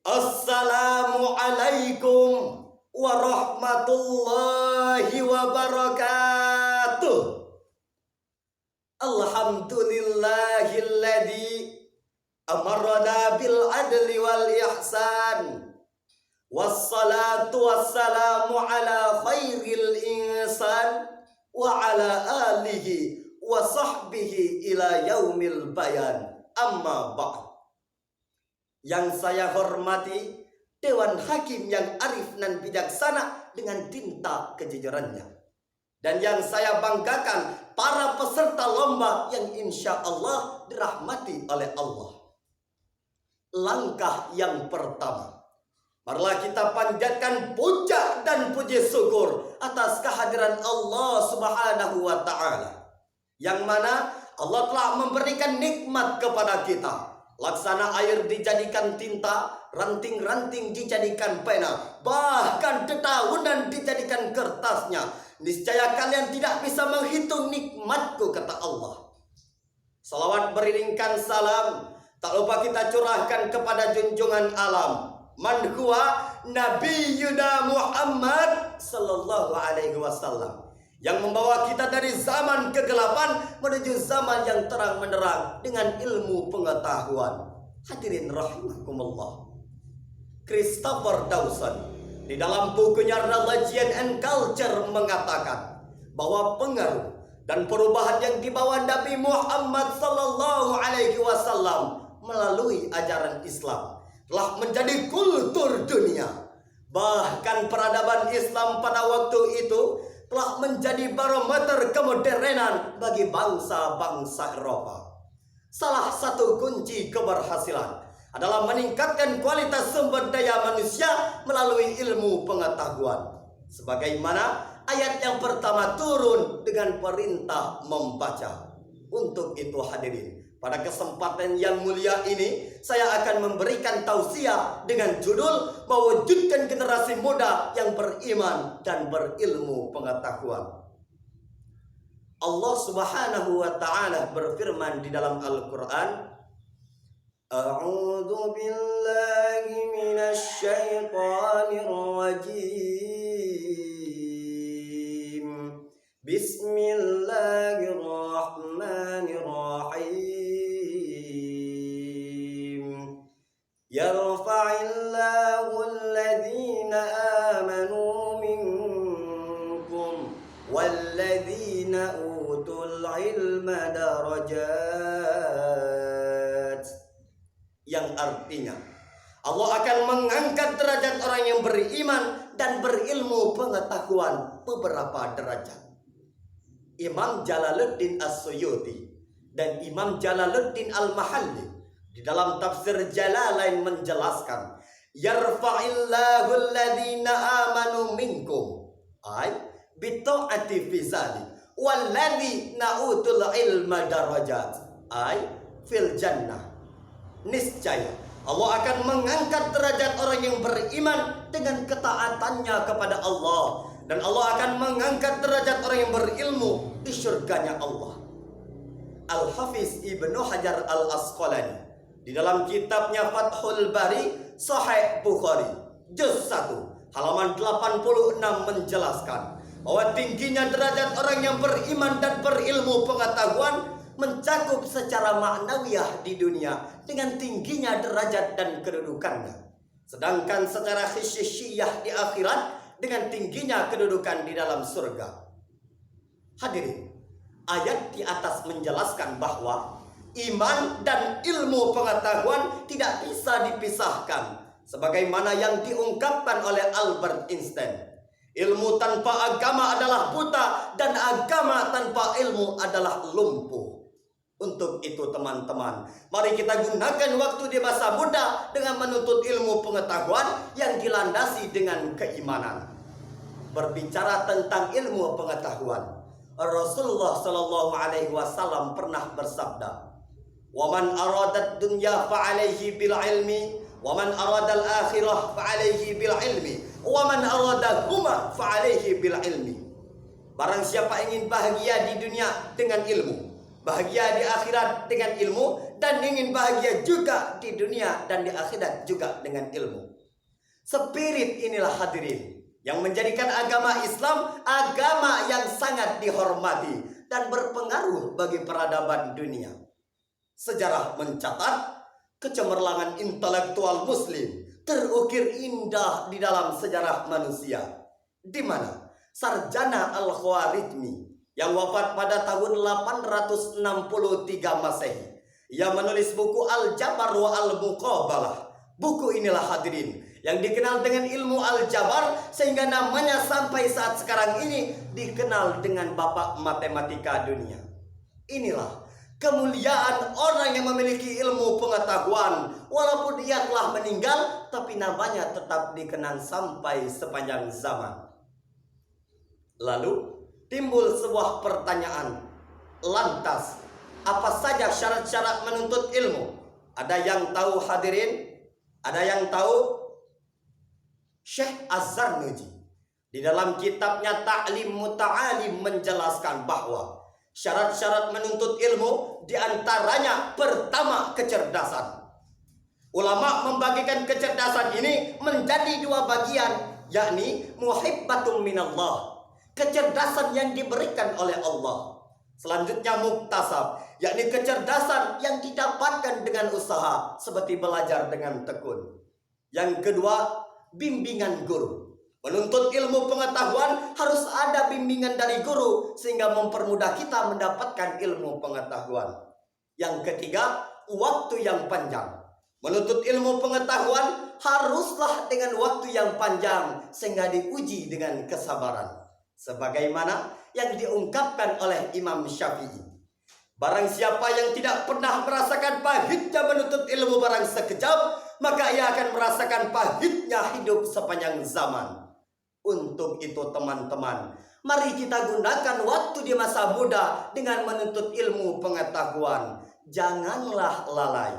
Assalamualaikum warahmatullahi wabarakatuh. Alhamdulillahilladzi amarna bil adli wal ihsan. Wassalatu wassalamu ala khairil insan wa ala alihi wa sahbihi ila yaumil bayan. Amma ba'd. Yang saya hormati Dewan Hakim yang arif dan bijaksana dengan tinta kejujurannya. Dan yang saya banggakan para peserta lomba yang insya Allah dirahmati oleh Allah. Langkah yang pertama, marilah kita panjatkan puja dan puji syukur atas kehadiran Allah Subhanahu wa Ta'ala, yang mana Allah telah memberikan nikmat kepada kita. Laksana air dijadikan tinta, ranting-ranting dijadikan pena, bahkan dedaunan dijadikan kertasnya. Niscaya kalian tidak bisa menghitung nikmatku, kata Allah. Salawat beriringkan salam tak lupa kita curahkan kepada junjungan alam, man huwa Nabiyuna Muhammad sallallahu alaihi wasallam, yang membawa kita dari zaman kegelapan menuju zaman yang terang menerang dengan ilmu pengetahuan. Hadirin rahimakumullah. Christopher Dawson di dalam bukunya Religion and Culture mengatakan bahwa pengaruh dan perubahan yang dibawa Nabi Muhammad sallallahu alaihi wasallam melalui ajaran Islam telah menjadi kultur dunia. Bahkan peradaban Islam pada waktu itu telah menjadi barometer kemodernan bagi bangsa-bangsa Eropa. Salah satu kunci keberhasilan adalah meningkatkan kualitas sumber daya manusia melalui ilmu pengetahuan. Sebagaimana ayat yang pertama turun dengan perintah membaca. Untuk itu hadirin, pada kesempatan yang mulia ini saya akan memberikan tausiah dengan judul mewujudkan generasi muda yang beriman dan berilmu pengetahuan. Allah Subhanahu wa Ta'ala berfirman di dalam Al-Qur'an, A'udzu billahi minasy syaithanir rajim. Bismillahirrahmanirrahim. Yarfa'illahu alladhina amanu minkum walladhina utul ilma darajat. Yang artinya Allah akan mengangkat derajat orang yang beriman dan berilmu pengetahuan beberapa derajat. Imam Jalaluddin As-Suyuti dan Imam Jalaluddin Al-Mahalli di dalam tafsir Jalalain menjelaskan, yarfa'illahu alladhina amanu minkum ay bita'ati fi zalik walladhina utul ilma darajat ay fil jannah. Niscaya Allah akan mengangkat derajat orang yang beriman dengan ketaatannya kepada Allah, dan Allah akan mengangkat derajat orang yang berilmu di surganya Allah. Al-Hafiz Ibnu Hajar Al-Asqalani di dalam kitabnya Fathul Bari Sahih Bukhari juz 1 halaman 86 menjelaskan bahwa tingginya derajat orang yang beriman dan berilmu pengetahuan mencakup secara ma'nawiyah di dunia dengan tingginya derajat dan kedudukannya, sedangkan secara hissyiyah di akhirat dengan tingginya kedudukan di dalam surga. Hadirin, ayat di atas menjelaskan bahwa iman dan ilmu pengetahuan tidak bisa dipisahkan, sebagaimana yang diungkapkan oleh Albert Einstein. Ilmu tanpa agama adalah buta, dan agama tanpa ilmu adalah lumpuh. Untuk itu teman-teman, mari kita gunakan waktu di masa muda dengan menuntut ilmu pengetahuan yang dilandasi dengan keimanan. Berbicara tentang ilmu pengetahuan, Rasulullah Shallallahu Alaihi Wasallam pernah bersabda, "Waman aradat dunya fa'alaihi bil ilmi, waman aradal akhirah fa'alaihi bil ilmi, waman aradahuma fa'alaihi bil ilmi." Barang siapa ingin bahagia di dunia dengan ilmu, bahagia di akhirat dengan ilmu, dan ingin bahagia juga di dunia dan di akhirat juga dengan ilmu. Spirit inilah hadirin yang menjadikan agama Islam agama yang sangat dihormati dan berpengaruh bagi peradaban dunia. Sejarah mencatat kecemerlangan intelektual muslim terukir indah di dalam sejarah manusia, di mana Sarjana Al-Khwarizmi yang wafat pada tahun 863 Masehi, ia menulis buku Al-Jabar wa Al-Muqabalah. Buku inilah hadirin yang dikenal dengan ilmu Al-Jabar, sehingga namanya sampai saat sekarang ini dikenal dengan bapak matematika dunia. Inilah kemuliaan orang yang memiliki ilmu pengetahuan. Walaupun ia telah meninggal, tapi namanya tetap dikenang sampai sepanjang zaman. Lalu timbul sebuah pertanyaan, lantas apa saja syarat-syarat menuntut ilmu? Ada yang tahu hadirin? Ada yang tahu? Syekh Az-Zarnuji di dalam kitabnya Ta'lim Muta'alim menjelaskan bahwa syarat-syarat menuntut ilmu diantaranya pertama kecerdasan. Ulama membagikan kecerdasan ini menjadi dua bagian, yakni muhibbatum minallah, kecerdasan yang diberikan oleh Allah. Selanjutnya muktasab, yakni kecerdasan yang didapatkan dengan usaha seperti belajar dengan tekun. Yang kedua, bimbingan guru. Menuntut ilmu pengetahuan harus ada bimbingan dari guru sehingga mempermudah kita mendapatkan ilmu pengetahuan. Yang ketiga, waktu yang panjang. Menuntut ilmu pengetahuan haruslah dengan waktu yang panjang sehingga diuji dengan kesabaran. Sebagaimana yang diungkapkan oleh Imam Syafi'i, barang siapa yang tidak pernah merasakan pahitnya menuntut ilmu barang sekejap, maka ia akan merasakan pahitnya hidup sepanjang zaman. Untuk itu teman-teman, mari kita gunakan waktu di masa muda dengan menuntut ilmu pengetahuan. Janganlah lalai.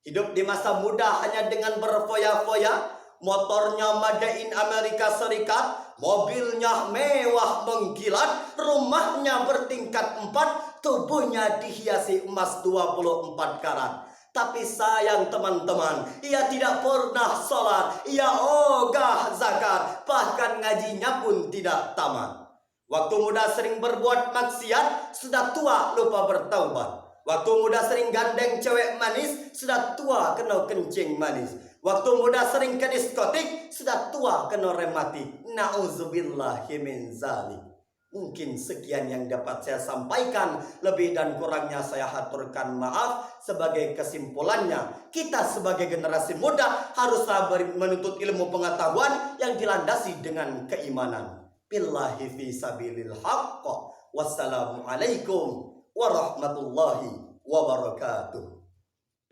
Hidup di masa muda hanya dengan berfoya-foya, motornya made in Amerika Serikat, mobilnya mewah mengkilat, rumahnya bertingkat 4, tubuhnya dihiasi emas 24 karat. Tapi sayang teman-teman, ia tidak pernah sholat, ia ogah zakat, bahkan ngajinya pun tidak tamat. Waktu muda sering berbuat maksiat, sudah tua lupa bertaubat. Waktu muda sering gandeng cewek manis, sudah tua kena kencing manis. Waktu muda sering ke diskotik, sudah tua kena rematik. Na'udzubillahi min zalik. Mungkin sekian yang dapat saya sampaikan. Lebih dan kurangnya saya haturkan maaf. Sebagai kesimpulannya, kita sebagai generasi muda haruslah menuntut ilmu pengetahuan yang dilandasi dengan keimanan. Billahi fi sabilil haqq. Wassalamualaikum warahmatullahi wabarakatuh.